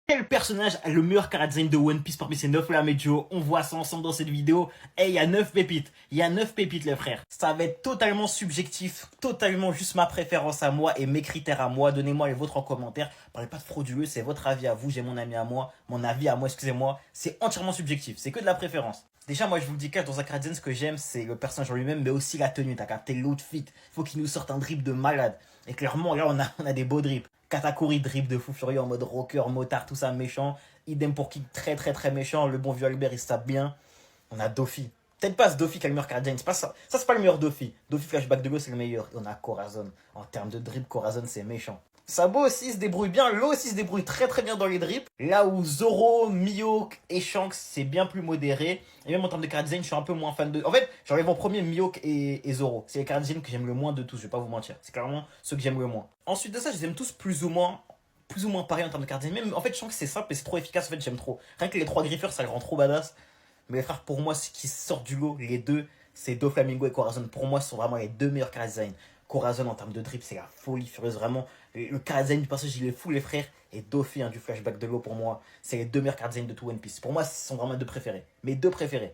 Quel personnage a le meilleur chara design de One Piece parmi ces 9 lames et Joe? On voit ça ensemble dans cette vidéo. Et il y a 9 pépites. Il y a 9 pépites, les frères. Ça va être totalement subjectif, totalement juste ma préférence à moi et mes critères à moi. Donnez-moi les vôtres en commentaire. Parlez pas de frauduleux, c'est votre avis à vous. J'ai mon ami à moi, mon avis à moi, excusez-moi. C'est entièrement subjectif, c'est que de la préférence. Déjà, moi, je vous le dis, dans un chara design, ce que j'aime, c'est le personnage en lui-même, mais aussi la tenue. T'as capté l'outfit. Faut qu'il nous sorte un drip de malade. Et clairement, là, on a des beaux drips. Katakuri drip de fou furieux en mode rocker, motard, tout ça méchant. Idem pour Kick, très très très méchant. Le bon vieux Albert, il se tape bien. On a Doffy. Peut-être pas ce Doffy qui a le meilleur Cardien, c'est pas ça. Ça, c'est pas le meilleur Doffy. Doffy Flashback de l'eau, c'est le meilleur. Et on a Corazon. En termes de drip, Corazon, c'est méchant. Sabo aussi se débrouille bien, Lo aussi se débrouille très très bien dans les drips. Là où Zoro, Mihawk et Shanks, c'est bien plus modéré. Et même en termes de chara design, je suis un peu moins fan de. En fait, j'enlève en premier Mihawk et Zoro. C'est les chara design que j'aime le moins de tous, je vais pas vous mentir. C'est clairement ceux que j'aime le moins. Ensuite de ça, je les aime tous plus ou moins pareil en termes de chara design. Même en fait, Shanks c'est simple et c'est trop efficace, en fait, j'aime trop. Rien que les trois griffeurs, ça le rend trop badass. Mais les frères, pour moi, ce qui sort du lot, les deux, c'est Doflamingo et Corazon. Pour moi, ce sont vraiment les deux meilleurs chara design. Corazon en termes de drip, c'est la folie furieuse, vraiment. Le chara design du personnage, il est fou, les frères. Et Doffy, du flashback de l'eau, pour moi, c'est les deux meilleurs chara design de tout One Piece. Pour moi, ce sont vraiment mes deux préférés. Mes deux préférés.